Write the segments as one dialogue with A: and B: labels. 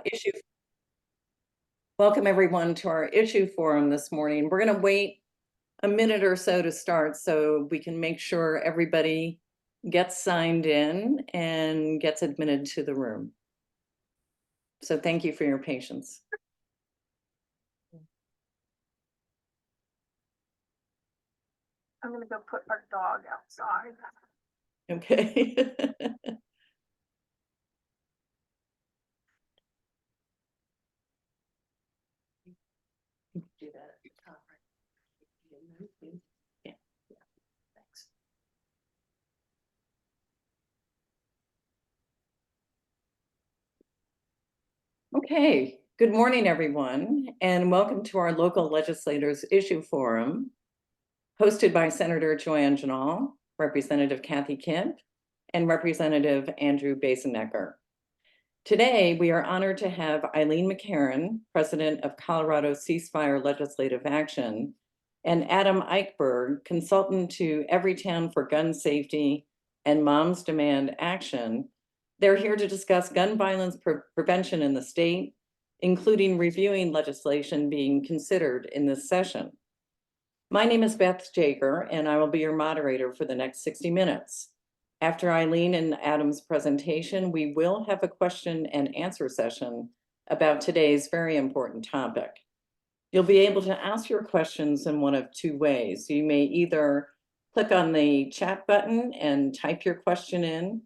A: issue. Welcome everyone to our issue forum this morning. We're going to wait a minute or so to start so we can make sure everybody gets signed in and gets admitted to the room. So thank you for your patience.
B: I'm going to go put our dog outside.
A: Okay. Do that at the top, right? Yeah. Thanks. Okay, good morning, everyone, and welcome to our local legislators issue forum, hosted by Senator Joanne Janal, Representative Kathy Kidd, and Representative Andrew Basenecker. Today, we are honored to have Eileen McCarron, President of Colorado Ceasefire Legislative Action, and Adam Eichberg, consultant to Everytown for Gun Safety and Moms Demand Action. They're here to discuss gun violence prevention in the state, including reviewing legislation being considered in this session. My name is Beth Jager, and I will be your moderator for the next 60 minutes. After Eileen and Adam's presentation, we will have a question and answer session about today's very important topic. You'll be able to ask your questions in one of two ways. You may either click on the chat button and type your question in,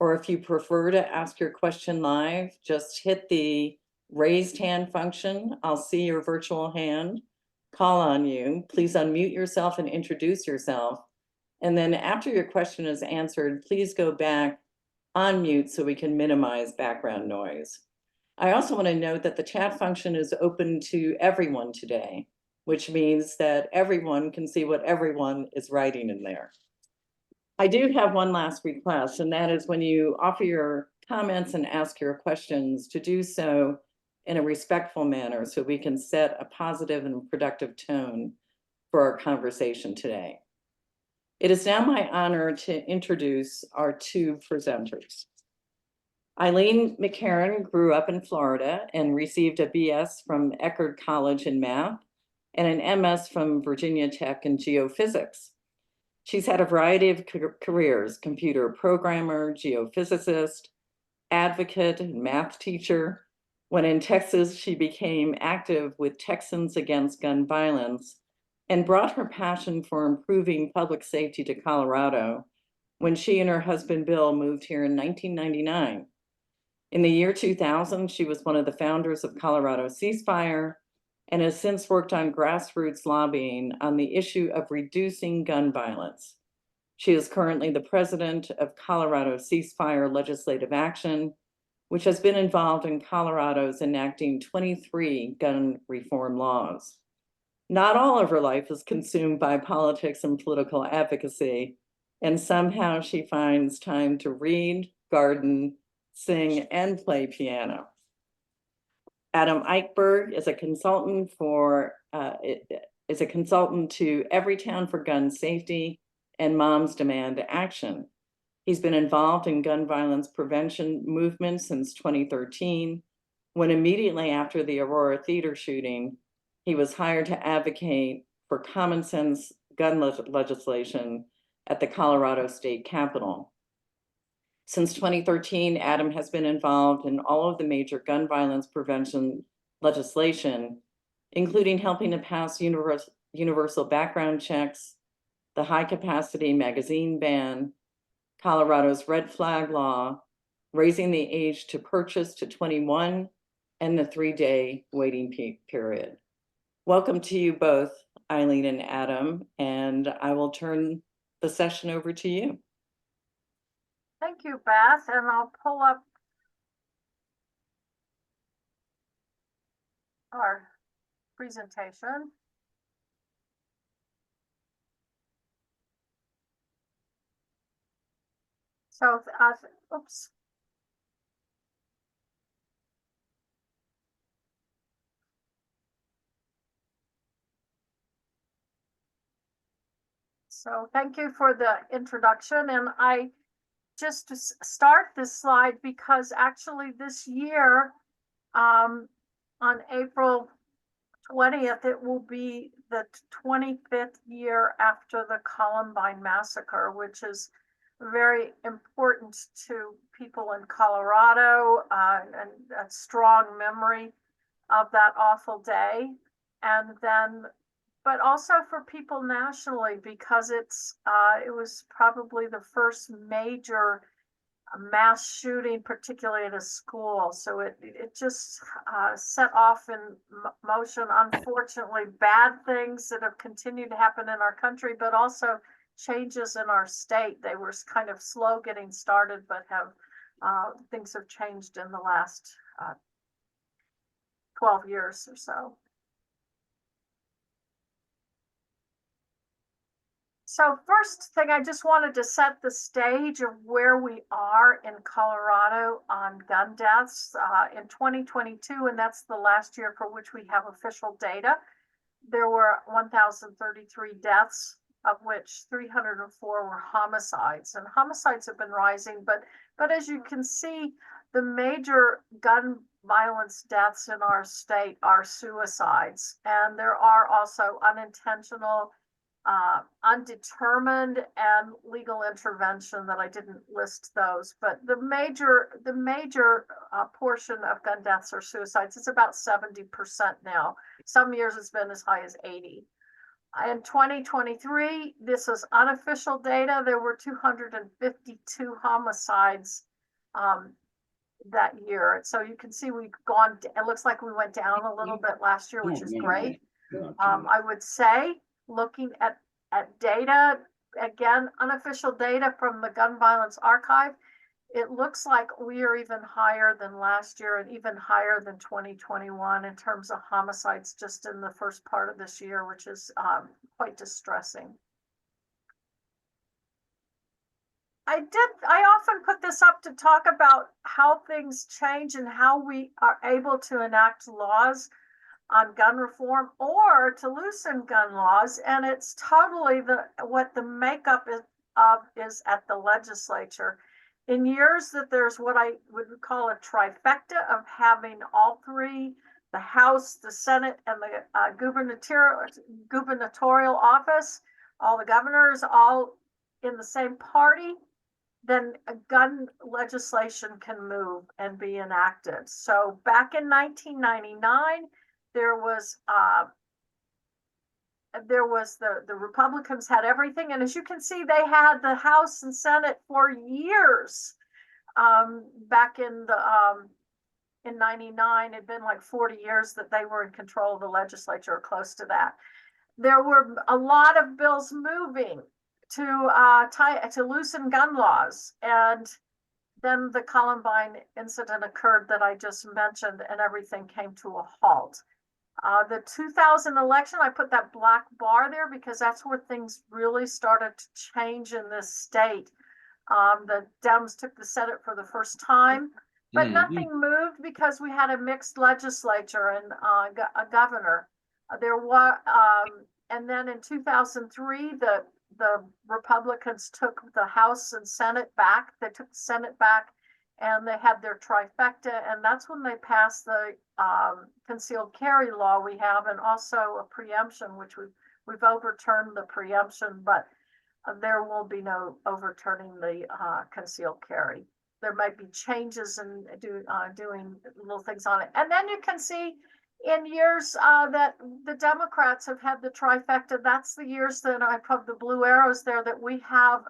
A: or if you prefer to ask your question live, just hit the raised hand function. I'll see your virtual hand, call on you. Please unmute yourself and introduce yourself. And then after your question is answered, please go back on mute so we can minimize background noise. I also want to note that the chat function is open to everyone today, which means that everyone can see what everyone is writing in there. I do have one last request, and that is when you offer your comments and ask your questions, to do so in a respectful manner so we can set a positive and productive tone for our conversation today. It is now my honor to introduce our two presenters. Eileen McCarron grew up in Florida and received a BS from Eckerd College in math and an MS from Virginia Tech in geophysics. She's had a variety of careers: computer programmer, geophysicist, advocate, and math teacher. When in Texas, she became active with Texans Against Gun Violence and brought her passion for improving public safety to Colorado when she and her husband Bill moved here in 1999. In the year 2000, she was one of the founders of Colorado Ceasefire and has since worked on grassroots lobbying on the issue of reducing gun violence. She is currently the president of Colorado Ceasefire Legislative Action, which has been involved in Colorado's enacting 23 gun reform laws. Not all of her life is consumed by politics and political advocacy, and somehow she finds time to read, garden, sing, and play piano. Adam Eichberg is a consultant to Everytown for Gun Safety and Moms Demand Action. He's been involved in gun violence prevention movement since 2013, when immediately after the Aurora Theater shooting, he was hired to advocate for common sense gun legislation at the Colorado State Capitol. Since 2013, Adam has been involved in all of the major gun violence prevention legislation, including helping to pass universal background checks, the high capacity magazine ban, Colorado's red flag law, raising the age to purchase to 21, and the 3-day waiting period. Welcome to you both, Eileen and Adam, and I will turn the session over to you.
B: Thank you, Beth, and I'll pull up our presentation. So, oops. So thank you for the introduction. And I just to start this slide because actually this year On April 20th, it will be the 25th year after the Columbine massacre, which is very important to people in Colorado, and a strong memory of that awful day. And then, but also for people nationally, because it was probably the first major mass shooting, particularly at a school. So it just set off in motion, unfortunately, bad things that have continued to happen in our country, but also changes in our state. They were kind of slow getting started, but things have changed in the last 12 years or so. So first thing, I just wanted to set the stage of where we are in Colorado on gun deaths in 2022, and that's the last year for which we have official data. There were 1,033 deaths, of which 304 were homicides, and homicides have been rising, but as you can see, the major gun violence deaths in our state are suicides, and there are also unintentional, undetermined, and legal intervention that I didn't list those, but the major portion of gun deaths are suicides. It's about 70% now. Some years it's been as high as 80. In 2023, this is unofficial data. There were 252 homicides that year. So you can see we've gone, it looks like we went down a little bit last year, which is great. I would say, looking at data, again, unofficial data from the Gun Violence Archive, it looks like we are even higher than last year and even higher than 2021 in terms of homicides just in the first part of this year, which is quite distressing. I often put this up to talk about how things change and how we are able to enact laws on gun reform or to loosen gun laws, and it's totally what the makeup is at the legislature. In years that there's what I would call a trifecta of having all three, the House, the Senate, and the gubernatorial office, all the governors, all in the same party, then a gun legislation can move and be enacted. So back in 1999, there was the Republicans had everything, and as you can see, they had the House and Senate for years. Back in in 99, it'd been like 40 years that they were in control of the legislature, or close to that. There were a lot of bills moving to loosen gun laws, and then the Columbine incident occurred that I just mentioned, and everything came to a halt. The 2000 election, I put that black bar there because that's where things really started to change in this state. The Dems took the Senate for the first time, but nothing moved because we had a mixed legislature and a governor. There was, and then in 2003, the Republicans took the House and Senate back. They took the Senate back, and they had their trifecta, and that's when they passed the concealed carry law we have, and also a preemption, which we've overturned the preemption, but there will be no overturning the concealed carry. There might be changes in doing little things on it. And then you can see in years that the Democrats have had the trifecta, that's the years that I put the blue arrows there, that we have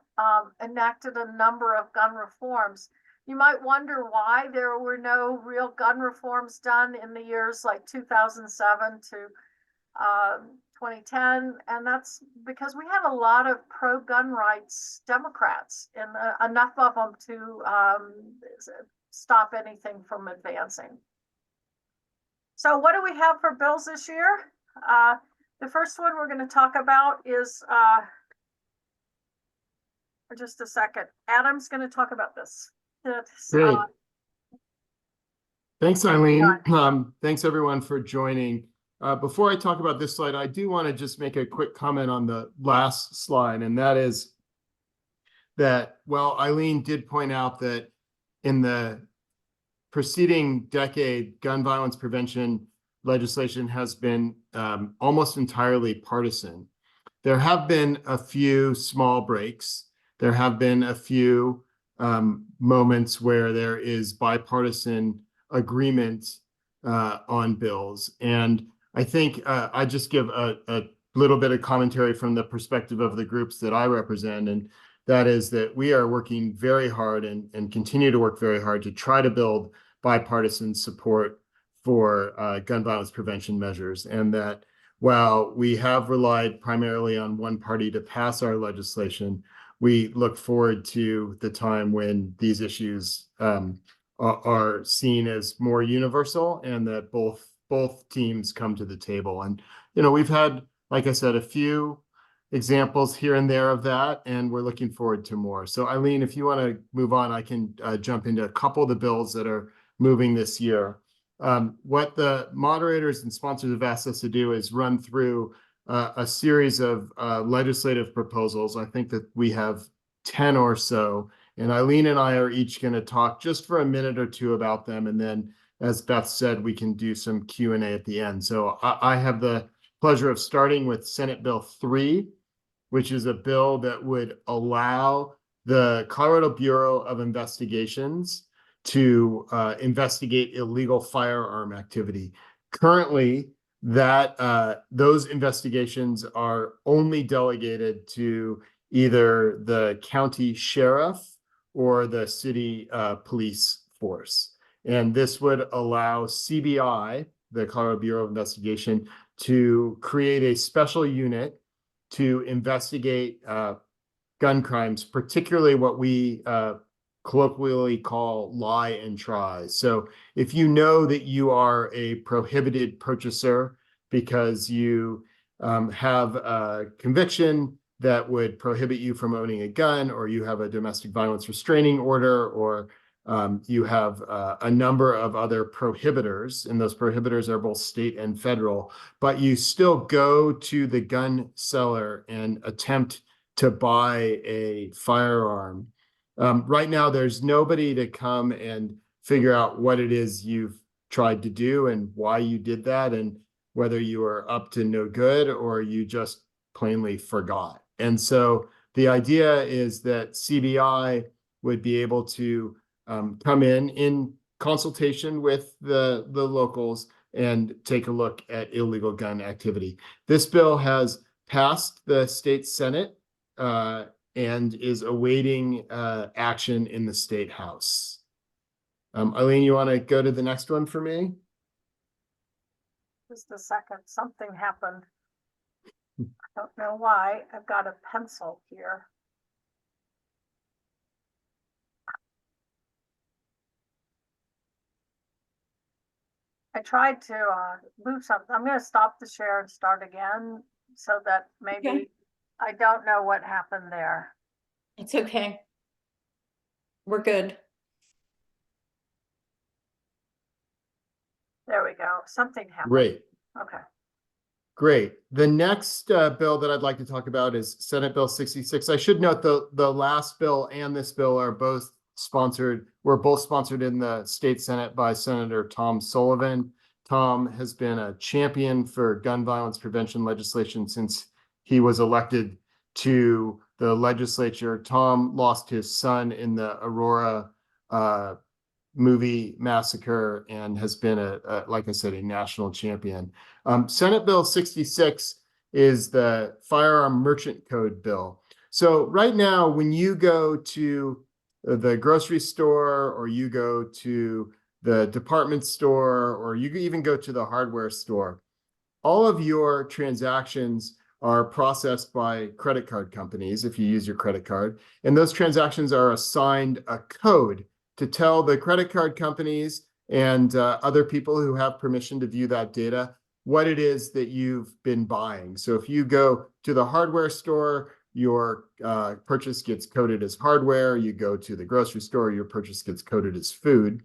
B: enacted a number of gun reforms. You might wonder why there were no real gun reforms done in the years like 2007 to 2010, and that's because we had a lot of pro-gun rights Democrats, and enough of them to stop anything from advancing. So what do we have for bills this year? The first one we're going to talk about is, for just a second, Adam's going to talk about this.
C: Great. Thanks, Eileen. Thanks everyone for joining. Before I talk about this slide, I do want to just make a quick comment on the last slide, and that is that, well, Eileen did point out that in the preceding decade, gun violence prevention legislation has been almost entirely partisan. There have been a few small breaks. There have been a few moments where there is bipartisan agreement on bills. And I think I just give a little bit of commentary from the perspective of the groups that I represent. And that is that we are working very hard and continue to work very hard to try to build bipartisan support for gun violence prevention measures. And that while we have relied primarily on one party to pass our legislation, we look forward to the time when these issues are seen as more universal and that both teams come to the table. And, we've had, like I said, a few examples here and there of that, and we're looking forward to more. So Eileen, if you want to move on, I can jump into a couple of the bills that are moving this year. What the moderators and sponsors have asked us to do is run through a series of legislative proposals. I think that we have 10 or so, and Eileen and I are each going to talk just for a minute or two about them. And then, as Beth said, we can do some Q&A at the end. So I have the pleasure of starting with Senate Bill 3, which is a bill that would allow the Colorado Bureau of Investigations to investigate illegal firearm activity. Currently, those investigations are only delegated to either the county sheriff or the city police force. And this would allow CBI, the Colorado Bureau of Investigation, to create a special unit to investigate gun crimes, particularly what we colloquially call lie and try. So if you know that you are a prohibited purchaser because you have a conviction that would prohibit you from owning a gun, or you have a domestic violence restraining order, or you have a number of other prohibitors, and those prohibitors are both state and federal, but you still go to the gun seller and attempt to buy a firearm. Right now, there's nobody to come and figure out what it is you've tried to do and why you did that, and whether you are up to no good or you just plainly forgot. And so the idea is that CBI would be able to come in consultation with the locals and take a look at illegal gun activity. This bill has passed the state Senate and is awaiting action in the state house. Eileen, you want to go to the next one for me?
B: Just a second, something happened. I don't know why. I've got a pencil here. I tried to move something. I'm going to stop the share and start again so that maybe
A: Okay.
B: I don't know what happened there.
A: It's okay. We're good.
B: There we go. Something happened.
C: Great.
B: Okay.
C: Great. The next bill that I'd like to talk about is Senate Bill 66. I should note the last bill and this bill are both sponsored. We're both sponsored in the state Senate by Senator Tom Sullivan. Tom has been a champion for gun violence prevention legislation since he was elected to the legislature. Tom lost his son in the Aurora movie massacre and has been like I said, a national champion. Senate Bill 66 is the Firearm Merchant Code bill. So right now, when you go to the grocery store, or you go to the department store, or you even go to the hardware store, all of your transactions are processed by credit card companies if you use your credit card. And those transactions are assigned a code to tell the credit card companies and other people who have permission to view that data what it is that you've been buying. So if you go to the hardware store, your purchase gets coded as hardware. You go to the grocery store, your purchase gets coded as food.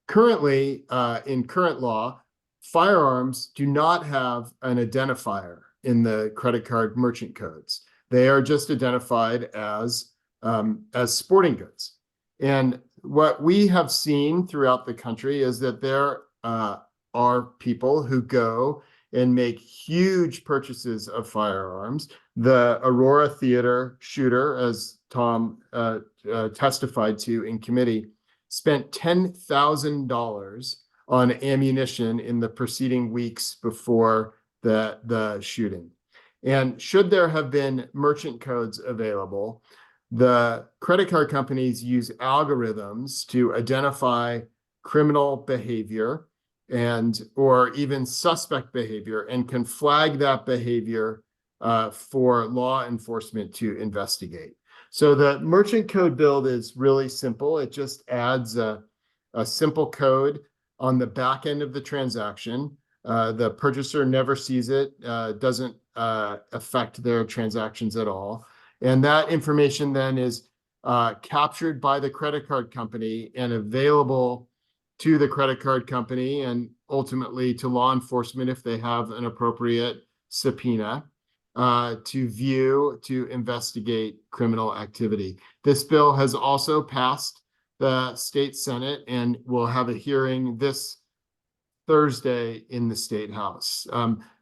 C: Currently, in current law, firearms do not have an identifier in the credit card merchant codes. They are just identified as sporting goods. And what we have seen throughout the country is that there are people who go and make huge purchases of firearms. The Aurora Theater shooter, as Tom testified to in committee, spent $10,000 on ammunition in the preceding weeks before the shooting. And should there have been merchant codes available, the credit card companies use algorithms to identify criminal behavior or even suspect behavior, and can flag that behavior for law enforcement to investigate. So the merchant code build is really simple. It just adds a simple code on the back end of the transaction. The purchaser never sees it, doesn't affect their transactions at all. And that information then is captured by the credit card company and available to the credit card company and ultimately to law enforcement if they have an appropriate subpoena to view, to investigate criminal activity. This bill has also passed the state Senate and will have a hearing this Thursday in the State House.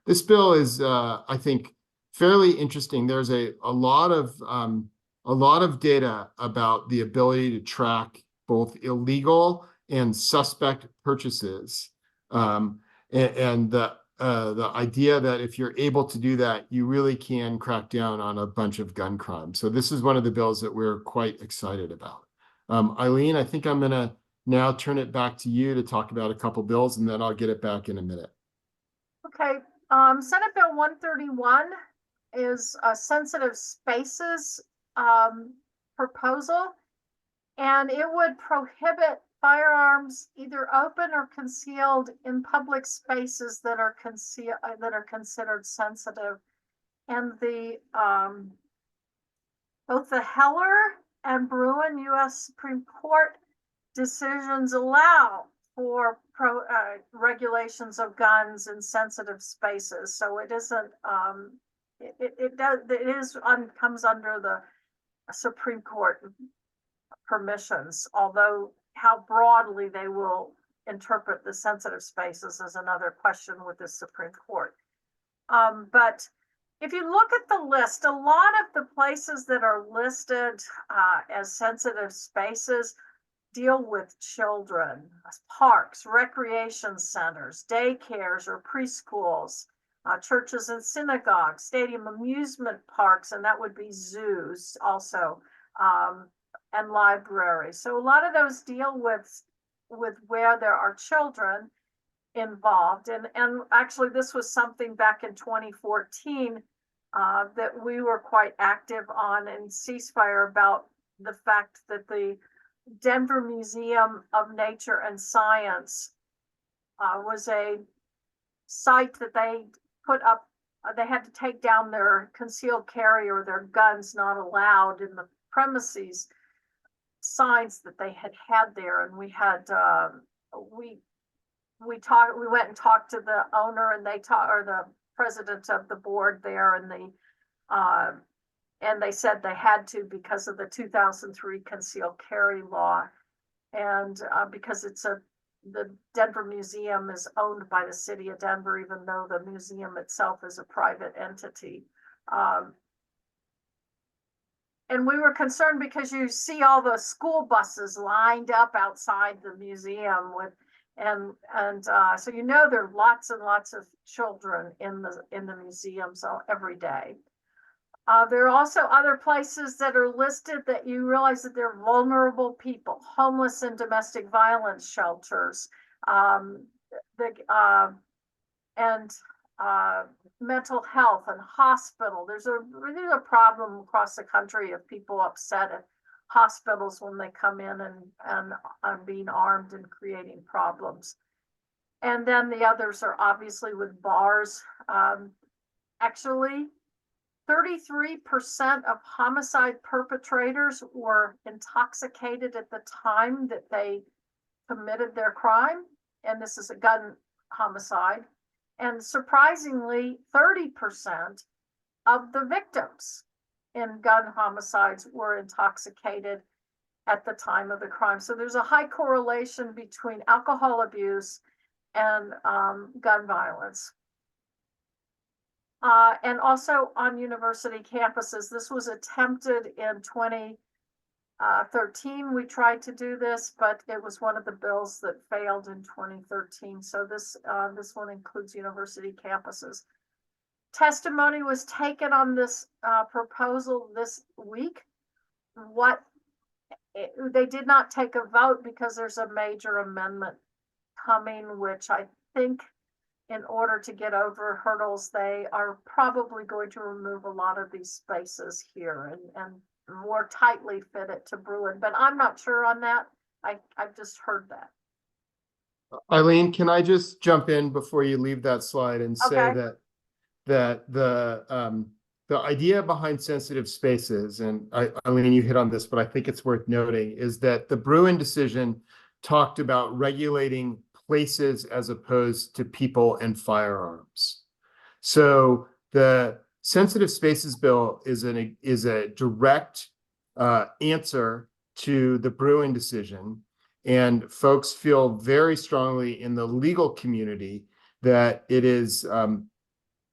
C: This bill is, I think, fairly interesting. There's a lot of data about the ability to track both illegal and suspect purchases, and the idea that if you're able to do that, you really can crack down on a bunch of gun crime. So this is one of the bills that we're quite excited about. Eileen, I think I'm going to now turn it back to you to talk about a couple bills, and then I'll get it back in a minute.
B: Okay, Senate Bill 131 is a sensitive spaces proposal, and it would prohibit firearms either open or concealed in public spaces that are considered sensitive. And the both the Heller and Bruin U.S. Supreme Court decisions allow for regulations of guns in sensitive spaces. So it isn't. Comes under the Supreme Court permissions, although how broadly they will interpret the sensitive spaces is another question with the Supreme Court. But if you look at the list, a lot of the places that are listed as sensitive spaces deal with children, parks, recreation centers, daycares or preschools, churches and synagogues, stadium amusement parks, and that would be zoos also, and libraries. So a lot of those deal with where there are children involved. And actually this was something back in 2014 that we were quite active on in Ceasefire about the fact that the Denver Museum of Nature and Science was a site that they put up. They had to take down their concealed carry or their guns not allowed in the premises signs that they had there. And we had we went and talked to the owner, and or the president of the board there, and they said they had to because of the 2003 concealed carry law, and because the Denver Museum is owned by the city of Denver, even though the museum itself is a private entity. And we were concerned because you see all the school buses lined up outside the museum so there are lots and lots of children in the museum every day. There are also other places that are listed that you realize that they're vulnerable people, homeless and domestic violence shelters, mental health and hospital. There's a problem across the country of people upset at hospitals when they come in and being armed and creating problems. And then the others are obviously with bars. Actually, 33% of homicide perpetrators were intoxicated at the time that they committed their crime. And this is a gun homicide. And surprisingly, 30% of the victims in gun homicides were intoxicated at the time of the crime. So there's a high correlation between alcohol abuse and gun violence. And also on university campuses, this was attempted in 2013. We tried to do this, but it was one of the bills that failed in 2013. So this one includes university campuses. Testimony was taken on this proposal this week. They did not take a vote because there's a major amendment coming, which I think in order to get over hurdles, they are probably going to remove a lot of these spaces here and more tightly fit it to Bruin, but I'm not sure on that. I've just heard that.
C: Eileen, can I just jump in before you leave that slide and say
B: Okay.
C: that the idea behind sensitive spaces, and Eileen, you hit on this, but I think it's worth noting, is that the Bruin decision talked about regulating places as opposed to people and firearms. So the sensitive spaces bill is a direct answer to the Bruin decision, and folks feel very strongly in the legal community that it is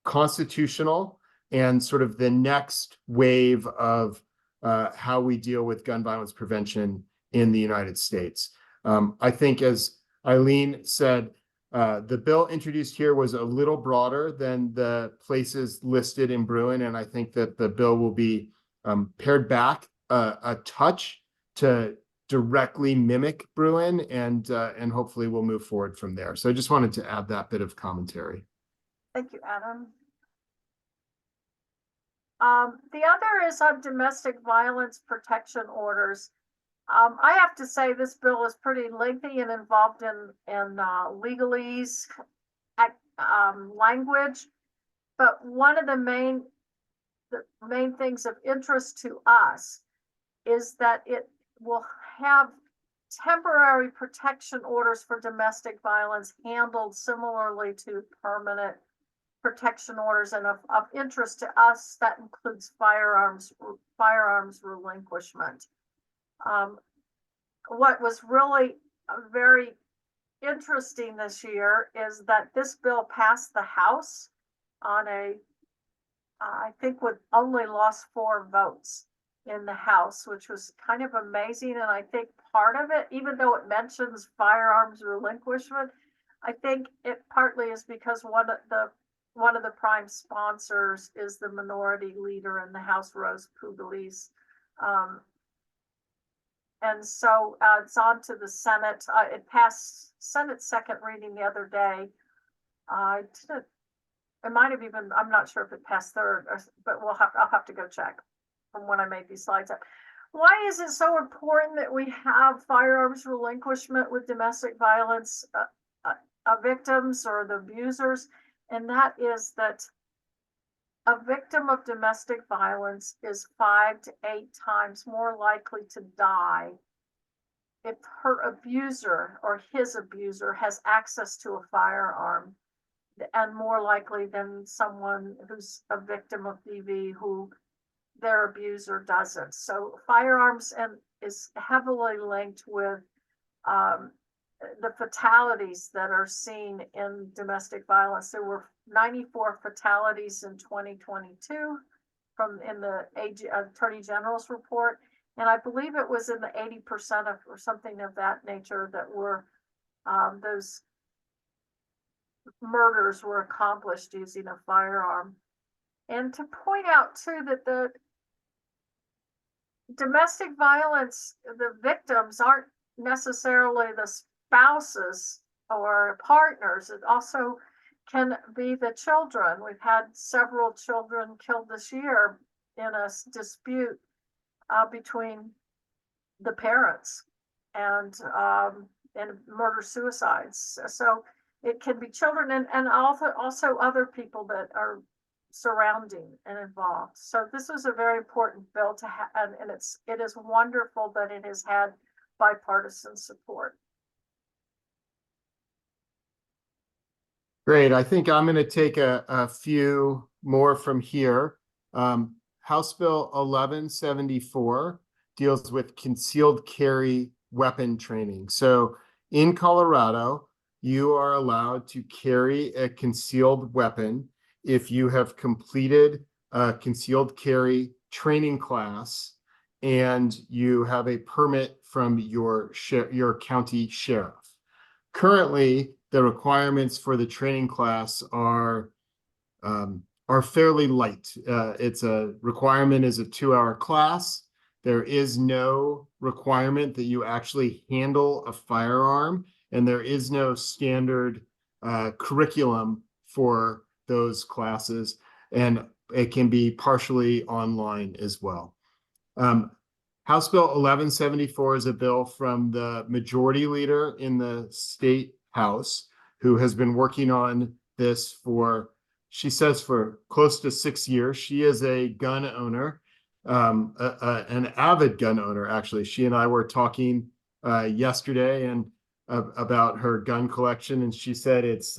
C: constitutional and sort of the next wave of how we deal with gun violence prevention in the United States. I think, as Eileen said, the bill introduced here was a little broader than the places listed in Bruin, and I think that the bill will be pared back a touch to directly mimic Bruin, and hopefully we'll move forward from there. So I just wanted to add that bit of commentary.
B: Thank you, Adam. The other is on domestic violence protection orders. I have to say this bill is pretty lengthy and involved in legalese language, but one of the main things of interest to us is that it will have temporary protection orders for domestic violence handled similarly to permanent protection orders, and of interest to us, that includes firearms relinquishment. What was really very interesting this year is that this bill passed the House on I think would only lost 4 votes in the House, which was kind of amazing. And I think part of it, even though it mentions firearms relinquishment, I think it partly is because one of the prime sponsors is the minority leader in the House, Rose Pugliese. And so it's on to the Senate. It passed Senate second reading the other day. It might have even, I'm not sure if it passed third, but I'll have to go check from when I made these slides up. Why is it so important that we have firearms relinquishment with domestic violence victims or the abusers? And that is that a victim of domestic violence is 5 to 8 times more likely to die if her abuser or his abuser has access to a firearm, and more likely than someone who's a victim of DV who their abuser doesn't. So firearms is heavily linked with the fatalities that are seen in domestic violence. There were 94 fatalities in 2022 in the Attorney General's report, and I believe it was in the 80% of or something of that nature that were those murders were accomplished using a firearm. And to point out too that the domestic violence, the victims aren't necessarily the spouses or partners. It also can be the children. We've had several children killed this year in a dispute between the parents and murder suicides. So it can be children and also other people that are surrounding and involved. So this is a very important bill to have, and it is wonderful that it has had bipartisan support.
C: Great. I think I'm going to take a few more from here. House Bill 1174 deals with concealed carry weapon training. So in Colorado, you are allowed to carry a concealed weapon if you have completed a concealed carry training class and you have a permit from your county sheriff. Currently, the requirements for the training class are fairly light. It's a requirement is a 2-hour class. There is no requirement that you actually handle a firearm, and there is no standard curriculum for those classes, and it can be partially online as well. House Bill 1174 is a bill from the majority leader in the state house, who has been working on this for, she says, for close to 6 years. She is a gun owner, an avid gun owner, actually. She and I were talking yesterday and about her gun collection, and she said it's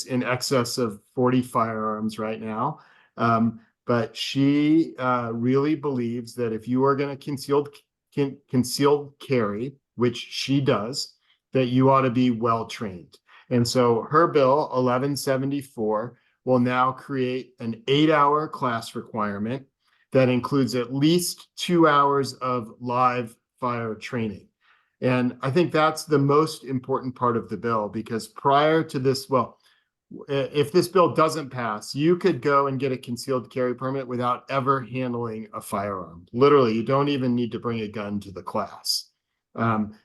C: in excess of 40 firearms right now. But she really believes that if you are going to concealed carry, which she does, that you ought to be well trained. And so her bill 1174 will now create an 8-hour class requirement that includes at least 2 hours of live fire training. And I think that's the most important part of the bill, because prior to this, well, if this bill doesn't pass, you could go and get a concealed carry permit without ever handling a firearm. Literally, you don't even need to bring a gun to the class.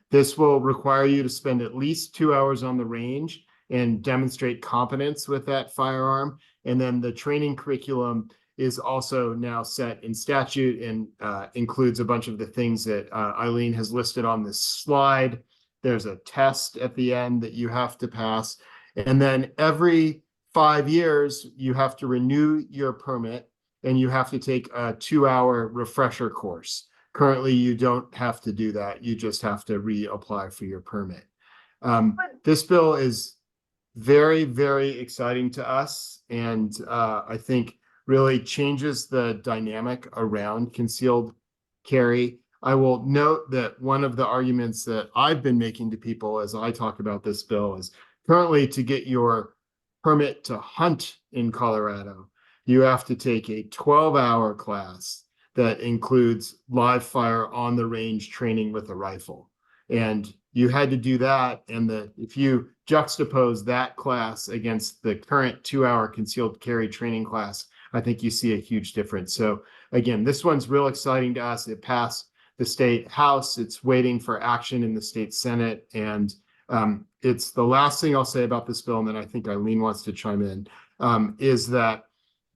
C: This will require you to spend at least 2 hours on the range and demonstrate competence with that firearm. And then the training curriculum is also now set in statute and includes a bunch of the things that Eileen has listed on this slide. There's a test at the end that you have to pass. And then every 5 years, you have to renew your permit and you have to take a 2-hour refresher course. Currently, you don't have to do that. You just have to reapply for your permit. This bill is very, very exciting to us, and I think really changes the dynamic around concealed carry. I will note that one of the arguments that I've been making to people as I talk about this bill is currently, to get your permit to hunt in Colorado, you have to take a 12-hour class that includes live fire on the range training with a rifle. And you had to do that. And if you juxtapose that class against the current 2-hour concealed carry training class, I think you see a huge difference. So again, this one's real exciting to us. It passed the state house. It's waiting for action in the state Senate. And it's the last thing I'll say about this bill, and then I think Eileen wants to chime in, is that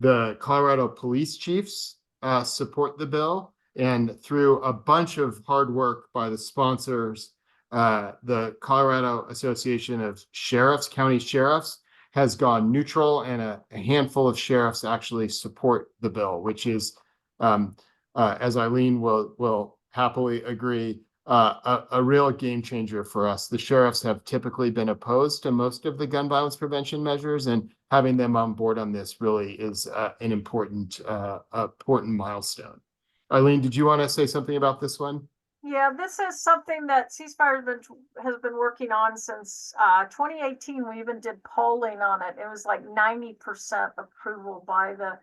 C: the Colorado police chiefs support the bill. And through a bunch of hard work by the sponsors, the Colorado Association of Sheriffs, county sheriffs, has gone neutral, and a handful of sheriffs actually support the bill, which is, as Eileen will happily agree, a real game changer for us. The sheriffs have typically been opposed to most of the gun violence prevention measures, and having them on board on this really is an important milestone. Eileen, did you want to say something about this one?
B: Yeah, this is something that Ceasefire has been working on since 2018. We even did polling on it. It was like 90% approval by the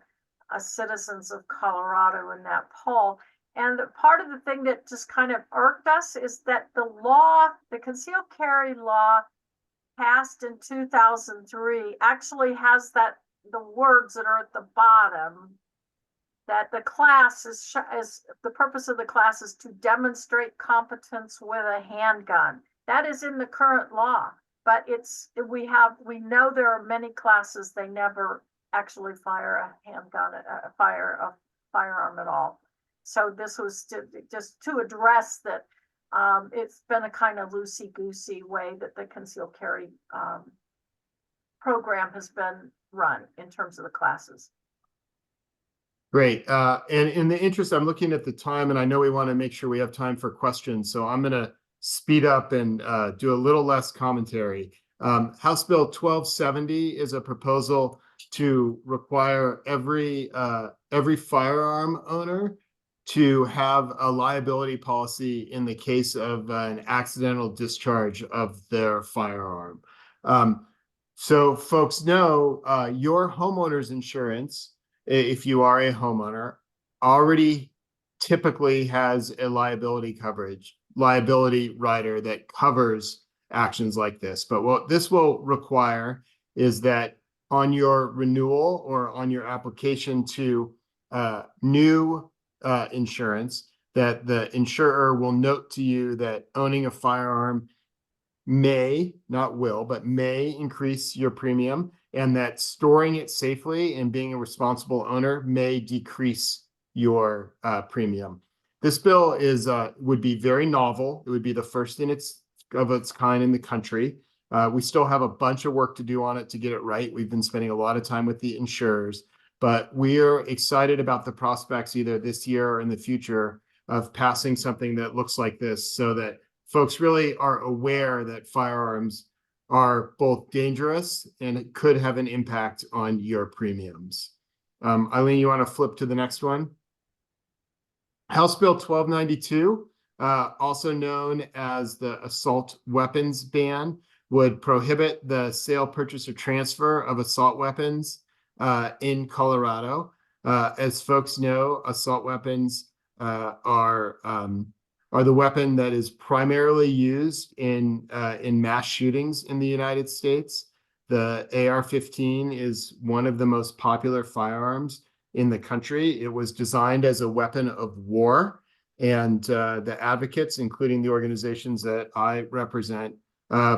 B: citizens of Colorado in that poll. And part of the thing that just kind of irked us is that the concealed carry law passed in 2003 actually has the words that are at the bottom, that the class is the purpose of the class is to demonstrate competence with a handgun. That is in the current law, but we know there are many classes they never actually fire a handgun, fire a firearm at all. So this was just to address that. It's been a kind of loosey-goosey way that the concealed carry program has been run in terms of the classes.
C: Great. And in the interest, I'm looking at the time, and I know we want to make sure we have time for questions. So I'm going to speed up and do a little less commentary. House Bill 1270 is a proposal to require every firearm owner to have a liability policy in the case of an accidental discharge of their firearm. So folks know your homeowner's insurance, if you are a homeowner, already typically has a liability rider that covers actions like this. But what this will require is that on your renewal or on your application to new insurance, that the insurer will note to you that owning a firearm may, not will, but may increase your premium, and that storing it safely and being a responsible owner may decrease your premium. This bill is would be very novel. It would be the first of its kind in the country. We still have a bunch of work to do on it to get it right. We've been spending a lot of time with the insurers, but we're excited about the prospects either this year or in the future of passing something that looks like this, so that folks really are aware that firearms are both dangerous and it could have an impact on your premiums. Eileen, you want to flip to the next one? House Bill 1292, also known as the assault weapons ban, would prohibit the sale, purchase, or transfer of assault weapons in Colorado. As folks know, assault weapons are the weapon that is primarily used in mass shootings in the United States. The AR-15 is one of the most popular firearms in the country. It was designed as a weapon of war, and the advocates, including the organizations that I represent,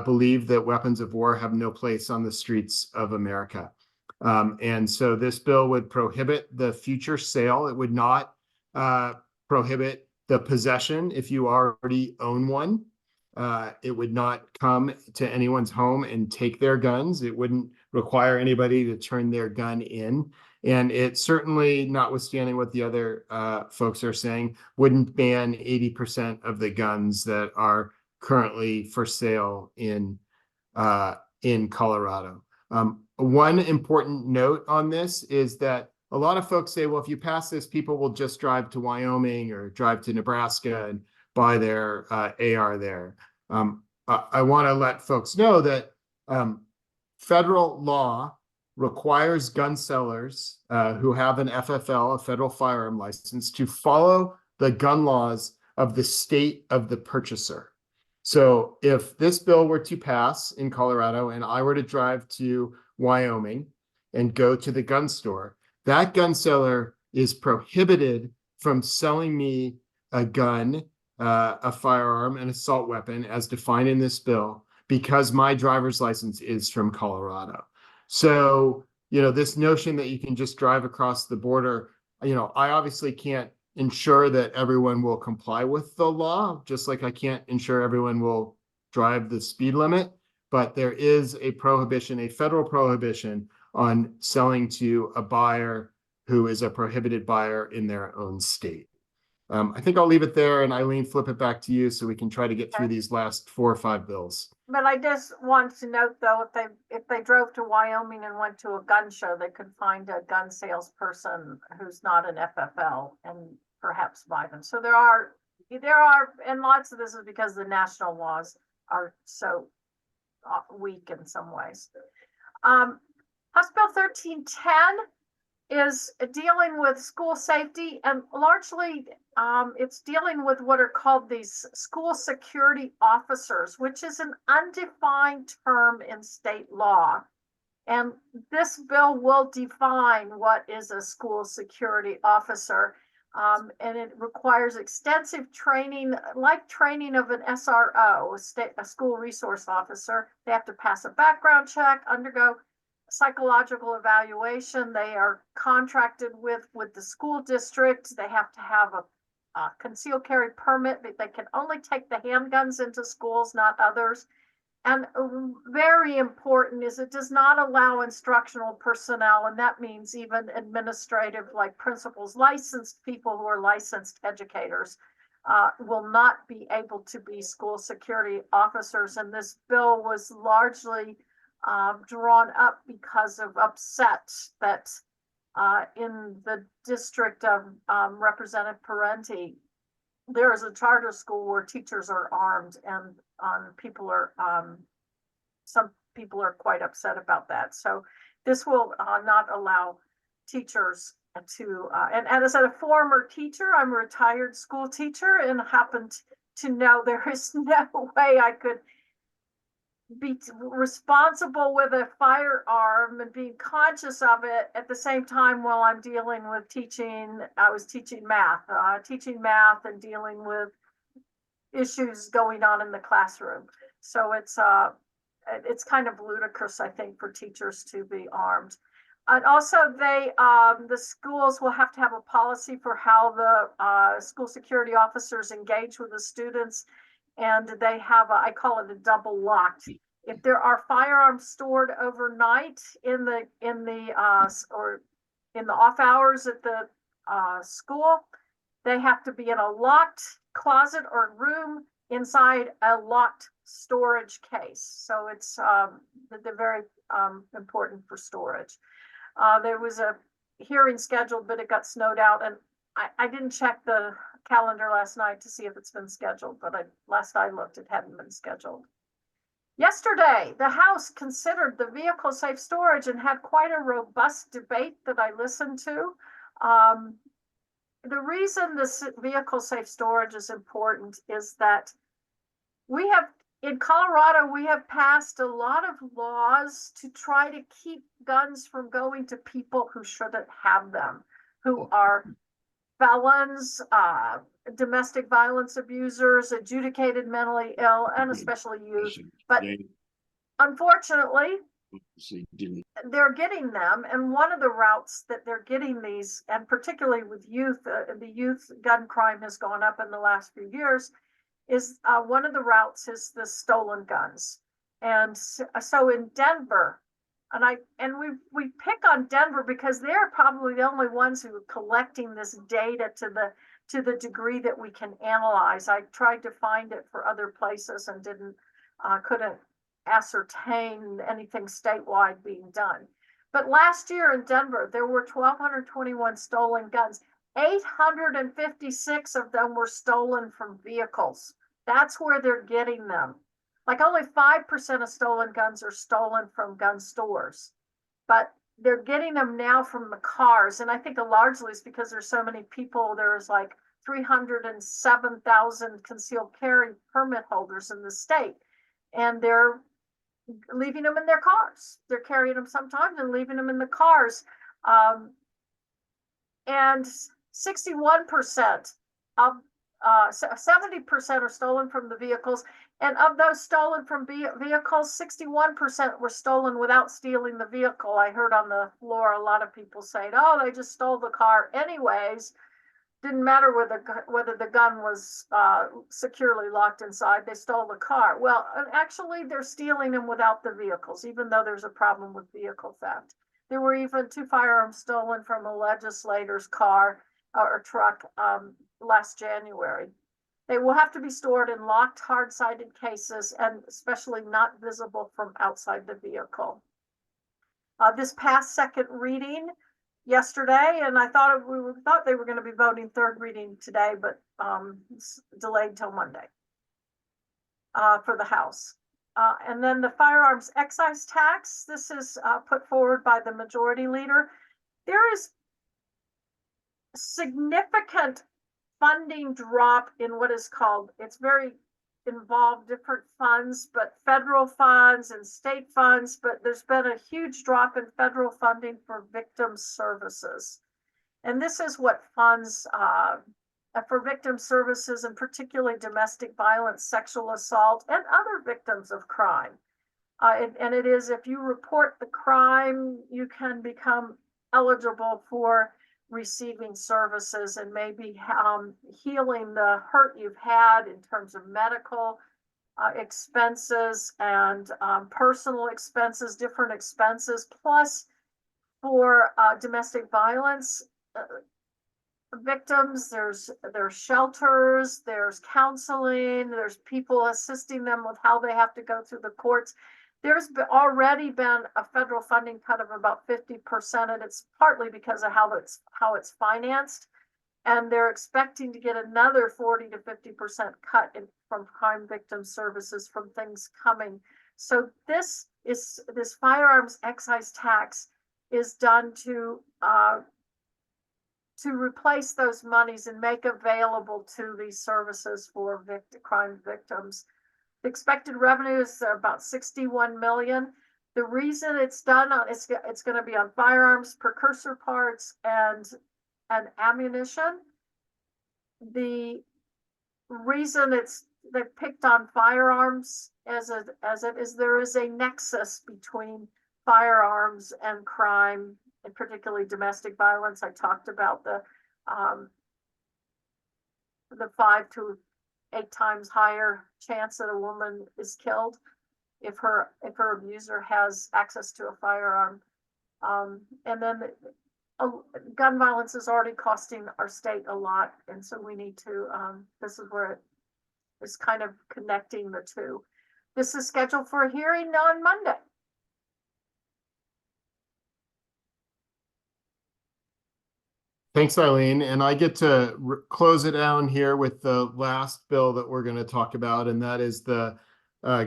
C: believe that weapons of war have no place on the streets of America. And so this bill would prohibit the future sale. It would not prohibit the possession if you already own one. It would not come to anyone's home and take their guns. It wouldn't require anybody to turn their gun in. And it certainly, notwithstanding what the other folks are saying, wouldn't ban 80% of the guns that are currently for sale in Colorado. One important note on this is that a lot of folks say, well, if you pass this, people will just drive to Wyoming or drive to Nebraska and buy their AR there. I want to let folks know that federal law requires gun sellers who have an FFL, a federal firearm license, to follow the gun laws of the state of the purchaser. So if this bill were to pass in Colorado and I were to drive to Wyoming and go to the gun store, that gun seller is prohibited from selling me a gun, a firearm, an assault weapon as defined in this bill, because my driver's license is from Colorado. So, this notion that you can just drive across the border, I obviously can't ensure that everyone will comply with the law, just like I can't ensure everyone will drive the speed limit, but there is a prohibition, a federal prohibition on selling to a buyer who is a prohibited buyer in their own state. I think I'll leave it there, and Eileen, flip it back to you so we can try to get through these last 4 or 5 bills.
B: But I just want to note, though, if they drove to Wyoming and went to a gun show, they could find a gun salesperson who's not an FFL and perhaps buy them. So there are, and lots of this is because the national laws are so weak in some ways. House Bill 1310 is dealing with school safety, and largely it's dealing with what are called these school security officers, which is an undefined term in state law. And this bill will define what is a school security officer. And it requires extensive training, like training of an SRO, a school resource officer. They have to pass a background check, undergo psychological evaluation. They are contracted with the school district. They have to have a concealed carry permit. They can only take the handguns into schools, not others. And very important is it does not allow instructional personnel, and that means even administrative, like principals, licensed people who are licensed educators will not be able to be school security officers. And this bill was largely drawn up because of upset that in the district of Representative Parenti, there is a charter school where teachers are armed, and people are some people are quite upset about that. So this will not allow teachers to and as a former teacher, I'm a retired school teacher, and happened to know there is no way I could be responsible with a firearm and being conscious of it at the same time while I'm dealing with teaching. I was teaching math and dealing with issues going on in the classroom. So it's kind of ludicrous, I think, for teachers to be armed. And also the schools will have to have a policy for how the school security officers engage with the students. And they have, I call it a double locked. If there are firearms stored overnight in the off hours at the school, they have to be in a locked closet or room inside a locked storage case. So it's they're very important for storage. There was a hearing scheduled, but it got snowed out, and I didn't check the calendar last night to see if it's been scheduled, but last I looked, it hadn't been scheduled. Yesterday, the House considered the vehicle safe storage and had quite a robust debate that I listened to. The reason this vehicle safe storage is important is that in Colorado, we have passed a lot of laws to try to keep guns from going to people who shouldn't have them, who are felons, domestic violence abusers, adjudicated mentally ill, and especially youth. But unfortunately, they're getting them. And one of the routes that they're getting these, and particularly with youth, the youth gun crime has gone up in the last few years, is one of the routes is the stolen guns. And so in Denver, and we pick on Denver because they're probably the only ones who are collecting this data to the degree that we can analyze. I tried to find it for other places and couldn't ascertain anything statewide being done. But last year in Denver, there were 1,221 stolen guns. 856 of them were stolen from vehicles. That's where they're getting them. Like only 5% of stolen guns are stolen from gun stores, but they're getting them now from the cars. And I think largely is because there's so many people. There's like 307,000 concealed carry permit holders in the state, and they're leaving them in their cars. They're carrying them sometimes and leaving them in the cars. And 61% of 70% are stolen from the vehicles. And of those stolen from vehicles, 61% were stolen without stealing the vehicle. I heard on the floor a lot of people saying, oh, they just stole the car anyways. Didn't matter whether the gun was securely locked inside, they stole the car. Well, actually, they're stealing them without the vehicles, even though there's a problem with vehicle theft. There were even 2 firearms stolen from a legislator's car or truck last January. They will have to be stored in locked, hard-sided cases and especially not visible from outside the vehicle. This past second reading yesterday, and I thought they were going to be voting third reading today, but it's delayed till Monday for the House. And then the firearms excise tax, this is put forward by the majority leader. There is significant funding drop in what is called, it's very involved different funds, but federal funds and state funds, but there's been a huge drop in federal funding for victim services. And this is what funds for victim services, and particularly domestic violence, sexual assault, and other victims of crime. And it is, if you report the crime, you can become eligible for receiving services and maybe healing the hurt you've had in terms of medical expenses and personal expenses, different expenses, plus for domestic violence victims, there's shelters, there's counseling, there's people assisting them with how they have to go through the courts. already been a federal funding cut of about 50%, and it's partly because of how it's financed. And they're expecting to get another 40 to 50% cut from crime victim services from things coming. So this firearms excise tax is done to replace those monies and make available to these services for crime victims. The expected revenue is about 61 million. The reason it's done on it's going to be on firearms, precursor parts, and ammunition. The reason they picked on firearms as it is there is a nexus between firearms and crime, and particularly domestic violence. I talked about the 5 to 8 times higher chance that a woman is killed if her abuser has access to a firearm. And then gun violence is already costing our state a lot, and so we need to. This is where it is kind of connecting the two. This is scheduled for a hearing on Monday.
C: Thanks, Eileen. And I get to close it down here with the last bill that we're going to talk about, and that is the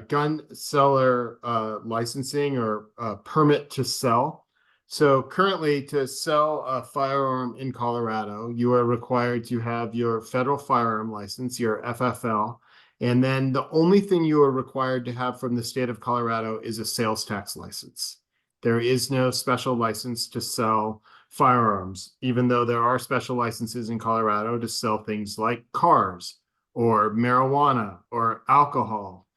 C: gun seller licensing or permit to sell. So currently, to sell a firearm in Colorado, you are required to have your federal firearm license, your FFL, and then the only thing you are required to have from the state of Colorado is a sales tax license. There is no special license to sell firearms, even though there are special licenses in Colorado to sell things like cars or marijuana or alcohol.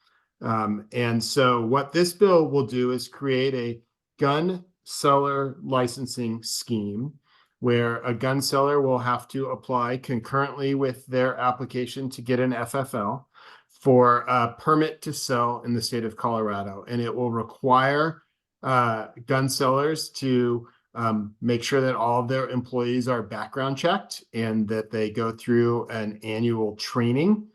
C: And so what this bill will do is create a gun seller licensing scheme where a gun seller will have to apply concurrently with their application to get an FFL for a permit to sell in the state of Colorado. And it will require gun sellers to make sure that all of their employees are background checked and that they go through an annual training.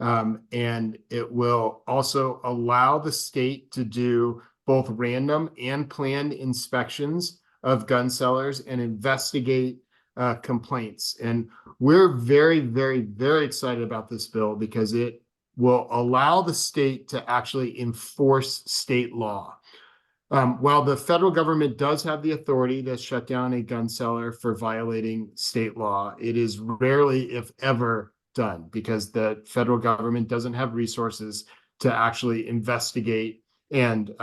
C: And it will also allow the state to do both random and planned inspections of gun sellers and investigate complaints. And we're very, very, very excited about this bill because it will allow the state to actually enforce state law. While the federal government does have the authority to shut down a gun seller for violating state law, it is rarely, if ever, done because the federal government doesn't have resources to actually investigate and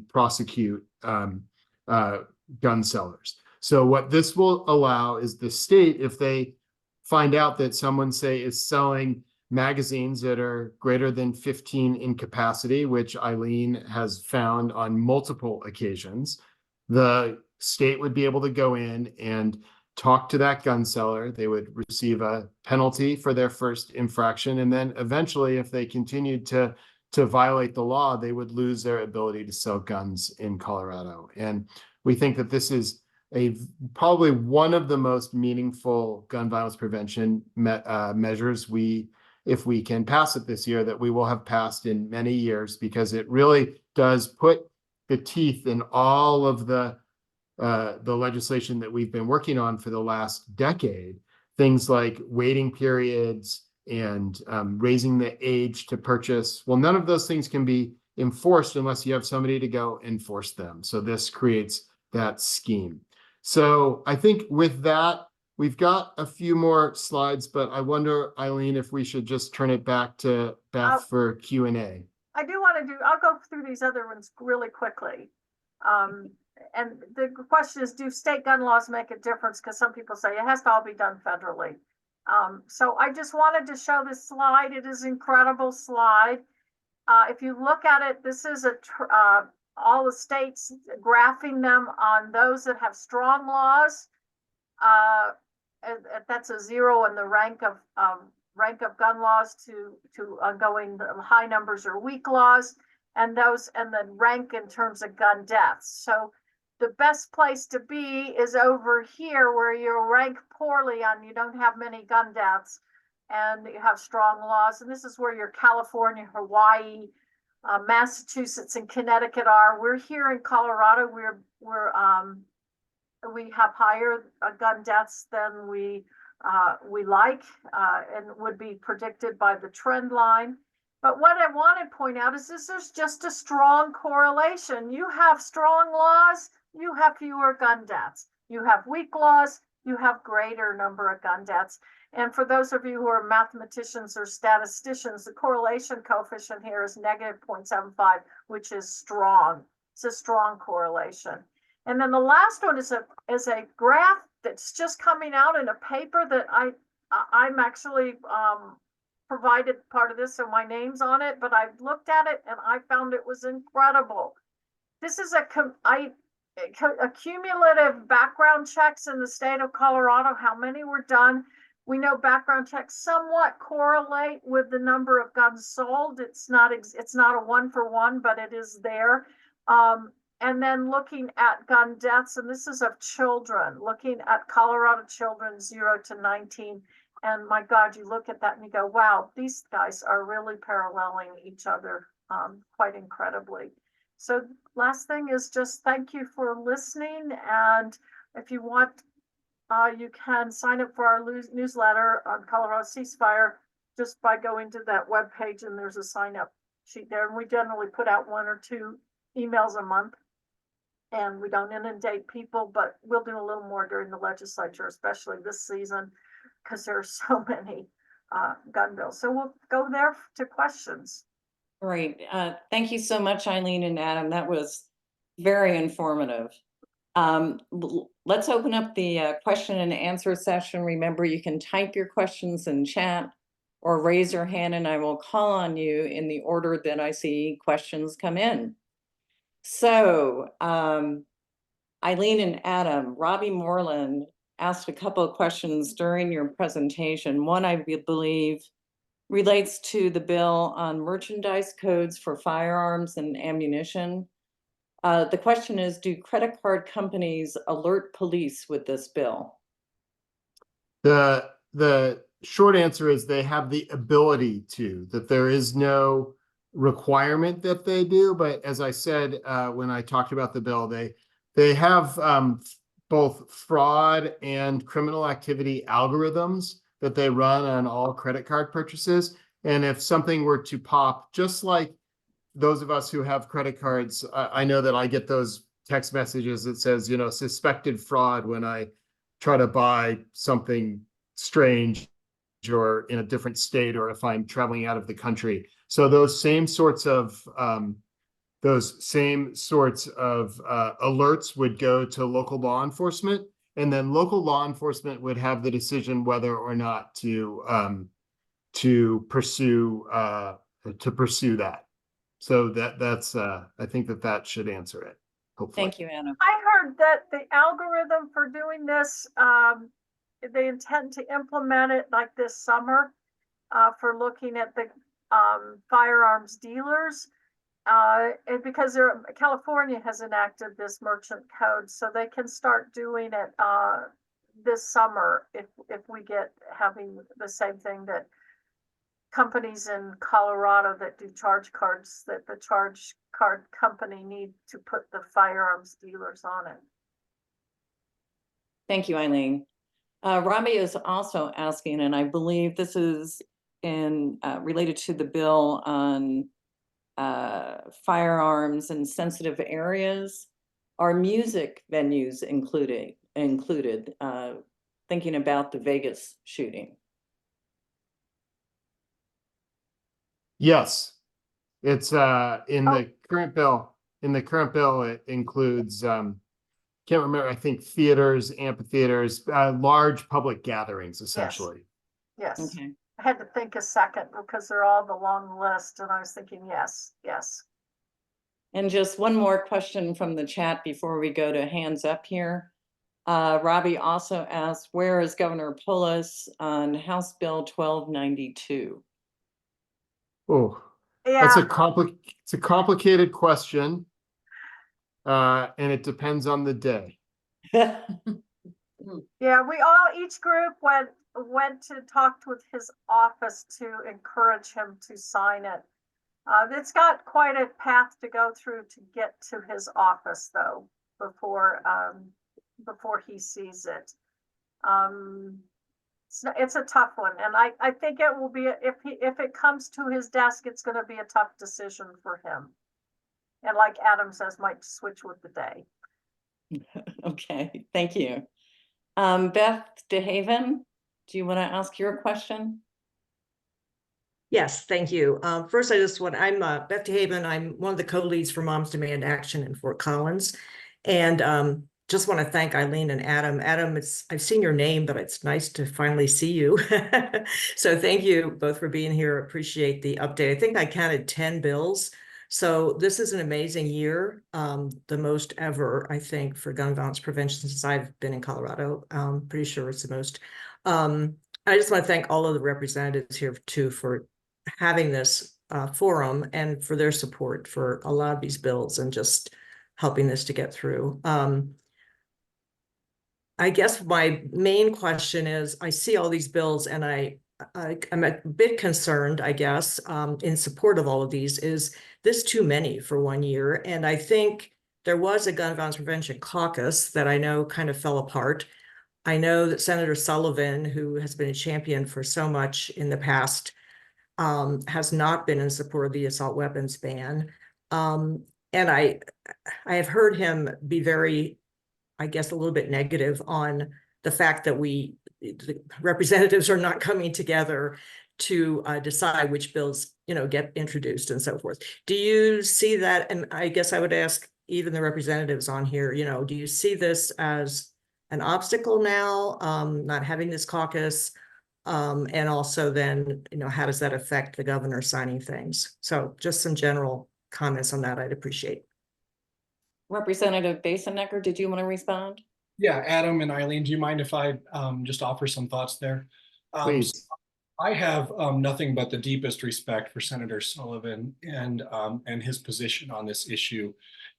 C: prosecute gun sellers. So what this will allow is the state, if they find out that someone, say, is selling magazines that are greater than 15 in capacity, which Eileen has found on multiple occasions, the state would be able to go in and talk to that gun seller. They would receive a penalty for their first infraction. And then eventually, if they continued to violate the law, they would lose their ability to sell guns in Colorado. And we think that this is probably one of the most meaningful gun violence prevention measures if we can pass it this year, that we will have passed in many years, because it really does put the teeth in all of the legislation that we've been working on for the last decade. Things like waiting periods and raising the age to purchase. Well, none of those things can be enforced unless you have somebody to go enforce them. So this creates that scheme. So I think with that, we've got a few more slides, but I wonder, Eileen, if we should just turn it back to Beth for Q&A.
B: I do want to I'll go through these other ones really quickly. And the question is, do state gun laws make a difference? Because some people say it has to all be done federally. So I just wanted to show this slide. It is an incredible slide. If you look at it, this is all the states, graphing them on those that have strong laws. That's a 0 in the rank of gun laws to going the high numbers or weak laws, and then rank in terms of gun deaths. So the best place to be is over here, where you rank poorly on you don't have many gun deaths and you have strong laws. And this is where your California, Hawaii, Massachusetts and Connecticut are. We're here in Colorado. We have higher gun deaths than we like and would be predicted by the trend line. But what I want to point out is there's just a strong correlation. You have strong laws, you have fewer gun deaths. You have weak laws, you have greater number of gun deaths. And for those of you who are mathematicians or statisticians, the correlation coefficient here is negative 0.75, which is strong. It's a strong correlation. And then the last one is a graph that's just coming out in a paper that I'm actually provided part of this, so my name's on it, but I've looked at it and I found it was incredible. This is a cumulative background checks in the state of Colorado, how many were done. We know background checks somewhat correlate with the number of guns sold. It's not a one-for-one, but it is there. And then looking at gun deaths, and this is of children, looking at Colorado children 0 to 19. And my God, you look at that and you go, wow, these guys are really paralleling each other quite incredibly. So last thing is just thank you for listening. And if you want, you can sign up for our newsletter on Colorado Ceasefire just by going to that webpage, and there's a sign up sheet there. And we generally put out 1 or 2 emails a month. And we don't inundate people, but we'll do a little more during the legislature, especially this season, because there are so many gun bills. So we'll go there to questions.
A: Great. Thank you so much, Eileen and Adam. That was very informative. Let's open up the question and answer session. Remember, you can type your questions in chat or raise your hand and I will call on you in the order that I see questions come in. So, Eileen and Adam, Robbie Moreland asked a couple of questions during your presentation. One, I believe, relates to the bill on merchandise codes for firearms and ammunition. The question is, do credit card companies alert police with this bill?
C: The short answer is they have the ability to, that there is no requirement that they do. But as I said, when I talked about the bill, they have both fraud and criminal activity algorithms that they run on all credit card purchases. And if something were to pop, just like those of us who have credit cards, I know that I get those text messages that says, suspected fraud when I try to buy something strange or in a different state, or if I'm traveling out of the country. So those same sorts of alerts would go to local law enforcement, and then local law enforcement would have the decision whether or not to pursue that. So that's I think that should answer it. Hopefully.
A: Thank you, Anna.
B: I heard that the algorithm for doing this, they intend to implement it like this summer for looking at the firearms dealers. And because California has enacted this merchant code, so they can start doing it this summer if we get having the same thing that companies in Colorado that do charge cards, that the charge card company need to put the firearms dealers on it.
A: Thank you, Eileen. Robbie is also asking, and I believe this is related to the bill on firearms in sensitive areas. Are music venues included? Thinking about the Vegas shooting.
C: Yes, it's in the current bill. In the current bill, it includes can't remember. I think theaters, amphitheaters, large public gatherings, essentially.
B: Yes.
A: Okay.
B: I had to think a second because they're all the long list, and I was thinking yes.
A: And just one more question from the chat before we go to hands up here. Robbie also asked, where is Governor Polis on House Bill 1292?
C: Oh,
B: Yeah.
C: that's it's a complicated question. And it depends on the day.
B: Yeah, each group went to talk with his office to encourage him to sign it. It's got quite a path to go through to get to his office, though, before he sees it. It's a tough one, and I think it will be, if it comes to his desk, it's going to be a tough decision for him. And like Adam says, might switch with the day.
A: Okay, thank you. Beth DeHaven, do you want to ask your question?
D: Yes, thank you. First, I'm Beth DeHaven. I'm one of the co-leads for Moms Demand Action in Fort Collins. And just want to thank Eileen and Adam. Adam, I've seen your name, but it's nice to finally see you. So thank you both for being here. Appreciate the update. I think I counted 10 bills. So this is an amazing year, the most ever, I think, for gun violence prevention since I've been in Colorado. Pretty sure it's the most. I just want to thank all of the representatives here too for having this forum and for their support for a lot of these bills and just helping this to get through. I guess my main question is, I see all these bills and I'm a bit concerned, I guess, in support of all of these. Is this too many for 1 year? And I think there was a gun violence prevention caucus that I know kind of fell apart. I know that Senator Sullivan, who has been a champion for so much in the past, has not been in support of the assault weapons ban. And I have heard him be very, I guess, a little bit negative on the fact that the representatives are not coming together to decide which bills, get introduced and so forth. Do you see that? And I guess I would ask even the representatives on here, do you see this as an obstacle now, not having this caucus? And also then, how does that affect the governor signing things? So just some general comments on that I'd appreciate.
A: Representative Basenecker, did you want to respond?
E: Yeah, Adam and Eileen, do you mind if I just offer some thoughts there?
C: Please.
E: I have nothing but the deepest respect for Senator Sullivan and his position on this issue.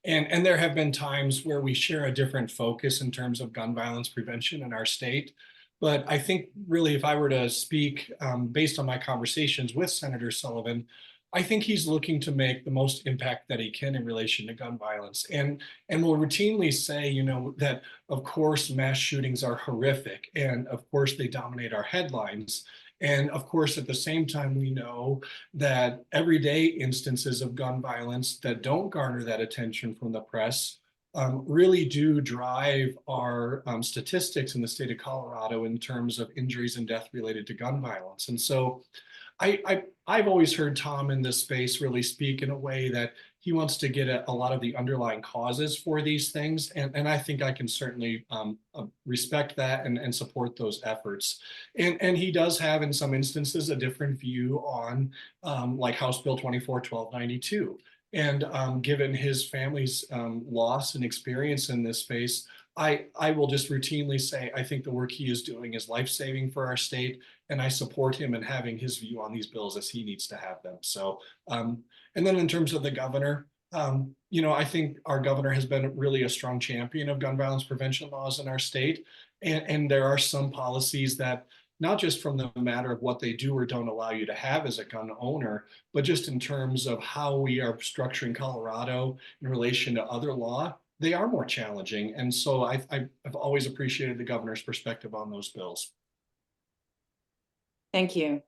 E: And there have been times where we share a different focus in terms of gun violence prevention in our state. But I think really, if I were to speak based on my conversations with Senator Sullivan, I think he's looking to make the most impact that he can in relation to gun violence, and will routinely say, that of course mass shootings are horrific, and of course they dominate our headlines, and of course at the same time we know that everyday instances of gun violence that don't garner that attention from the press really do drive our statistics in the state of Colorado in terms of injuries and death related to gun violence. And so I've always heard Tom in this space really speak in a way that he wants to get at a lot of the underlying causes for these things. And I think I can certainly respect that and support those efforts. And he does have, in some instances, a different view on like House Bill 24-1292. And given his family's loss and experience in this space, I will just routinely say, I think the work he is doing is life-saving for our state, and I support him in having his view on these bills as he needs to have them. So, and then in terms of the governor, I think our governor has been really a strong champion of gun violence prevention laws in our state. And there are some policies that, not just from the matter of what they do or don't allow you to have as a gun owner, but just in terms of how we are structuring Colorado in relation to other law, they are more challenging. And so I've always appreciated the governor's perspective on those bills.
A: Thank you.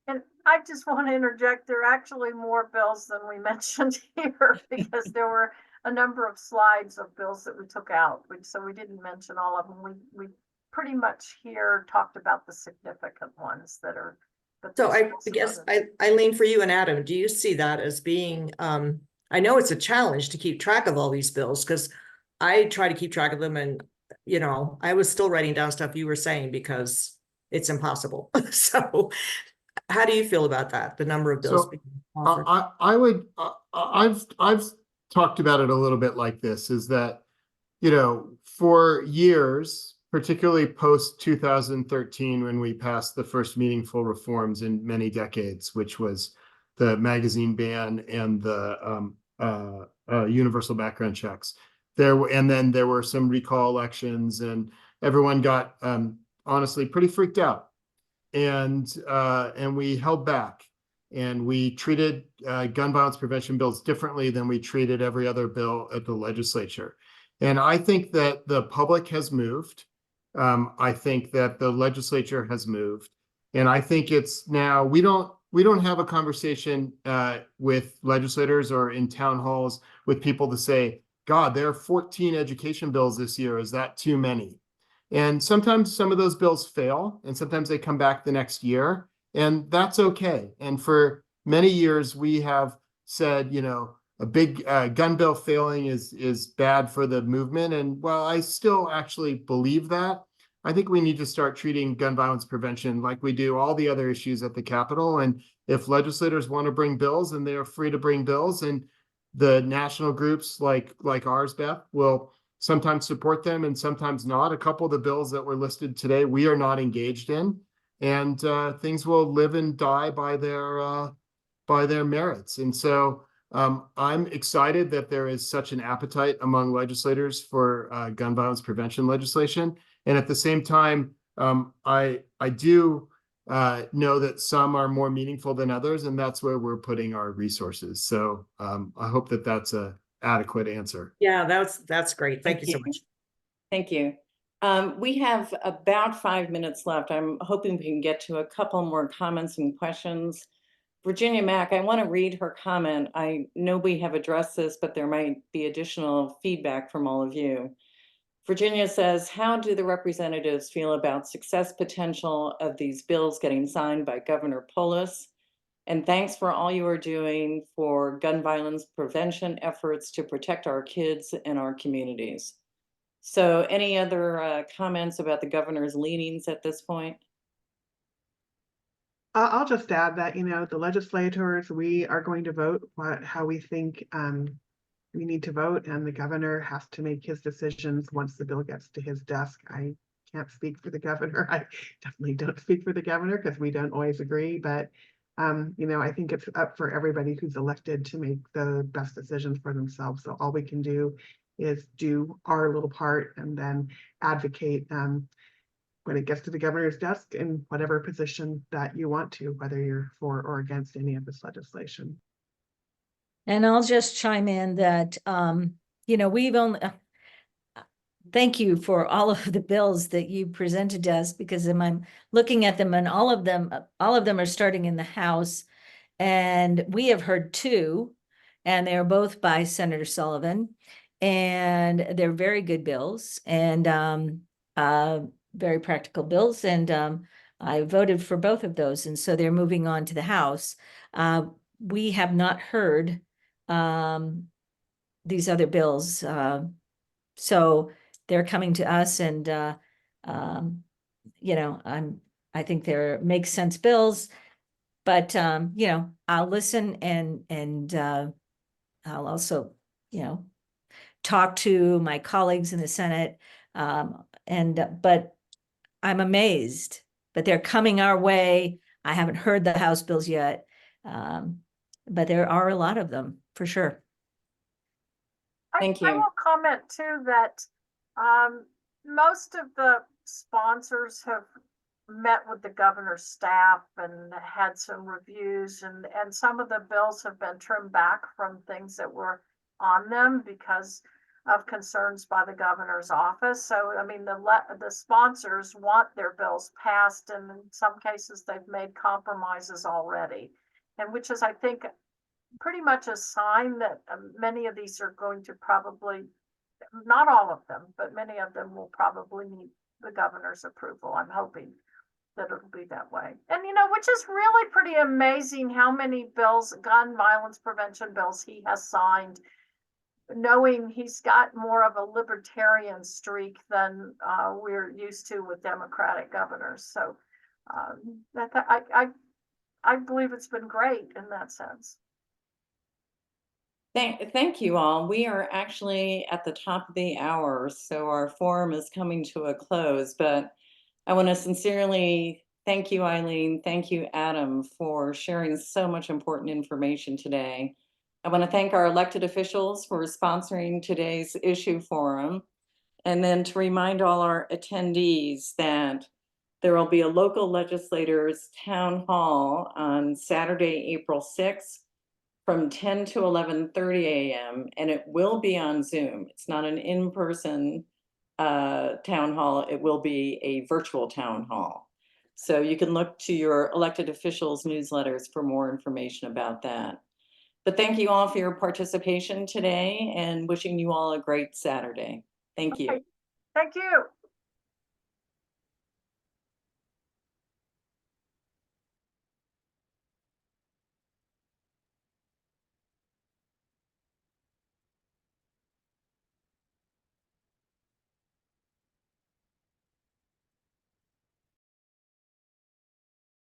B: And I just want to interject, there are actually more bills than we mentioned here because there were a number of slides of bills that we took out, so we didn't mention all of them. We pretty much here talked about the significant ones that are.
D: So I guess, Eileen, for you and Adam, do you see that as being, I know it's a challenge to keep track of all these bills because I try to keep track of them, and I was still writing down stuff you were saying because it's impossible. So how do you feel about that? The number of bills being offered?
C: I've talked about it a little bit like this, is that, for years, particularly post 2013, when we passed the first meaningful reforms in many decades, which was the magazine ban and the universal background checks. And then there were some recall elections, and everyone got honestly pretty freaked out, and we held back. And we treated gun violence prevention bills differently than we treated every other bill at the legislature. And I think that the public has moved. I think that the legislature has moved. And I think it's now, we don't have a conversation with legislators or in town halls with people to say, God, there are 14 education bills this year. Is that too many? And sometimes some of those bills fail, and sometimes they come back the next year, and that's okay. And for many years, we have said, you know, a big gun bill failing is bad for the movement. And while I still actually believe that, I think we need to start treating gun violence prevention like we do all the other issues at the Capitol. And if legislators want to bring bills, and they are free to bring bills, and the national groups like ours, Beth, will sometimes support them and sometimes not. A couple of the bills that were listed today, we are not engaged in, and things will live and die by their merits. And so I'm excited that there is such an appetite among legislators for gun violence prevention legislation. And at the same time, I do know that some are more meaningful than others, and that's where we're putting our resources. So I hope that that's a adequate answer.
D: Yeah, that's great. Thank you so much.
A: Thank you. We have about 5 minutes left. I'm hoping we can get to a couple more comments and questions. Virginia Mack, I want to read her comment. I know we have addressed this, but there might be additional feedback from all of you. Virginia says, how do the representatives feel about success potential of these bills getting signed by Governor Polis? And thanks for all you are doing for gun violence prevention efforts to protect our kids and our communities. So any other comments about the governor's leanings at this point?
F: I'll just add that, you know, the legislators, we are going to vote how we think we need to vote, and the governor has to make his decisions once the bill gets to his desk. I can't speak for the governor. I definitely don't speak for the governor because we don't always agree, but you know, I think it's up for everybody who's elected to make the best decisions for themselves. So all we can do is do our little part and then advocate when it gets to the governor's desk in whatever position that you want to, whether you're for or against any of this legislation.
G: And I'll just chime in that, you know, we've only, thank you for all of the bills that you presented to us, because I'm looking at them, and all of them are starting in the House. And we have heard two, and they're both by Senator Sullivan, and they're very good bills, and very practical bills. And I voted for both of those. And so they're moving on to the House. We have not heard these other bills. So they're coming to us, and you know, I think they're make sense bills, but you know, I'll listen, and I'll also, you know, talk to my colleagues in the Senate, but I'm amazed, but they're coming our way. I haven't heard the House bills yet, but there are a lot of them for sure.
A: Thank you.
B: I will comment too that most of the sponsors have met with the governor's staff and had some reviews, and some of the bills have been trimmed back from things that were on them because of concerns by the governor's office. So, I mean, the sponsors want their bills passed, and in some cases they've made compromises already, and which is, I think, pretty much a sign that many of these are going to probably, not all of them, but many of them will probably need the governor's approval. I'm hoping that it'll be that way. And, you know, which is really pretty amazing how many bills, gun violence prevention bills, he has signed, knowing he's got more of a libertarian streak than we're used to with Democratic governors. So I believe it's been great in that sense.
A: Thank you all. We are actually at the top of the hour, so our forum is coming to a close, but I want to sincerely thank you, Eileen. Thank you, Adam, for sharing so much important information today. I want to thank our elected officials for sponsoring today's issue forum, and then to remind all our attendees that There will be a local legislators town hall on Saturday, April 6th from 10 to 11:30 a.m. and it will be on Zoom. It's not an in-person town hall. It will be a virtual town hall. So you can look to your elected officials' newsletters for more information about that. But thank you all for your participation today and wishing you all a great Saturday. Thank you.
B: Thank you.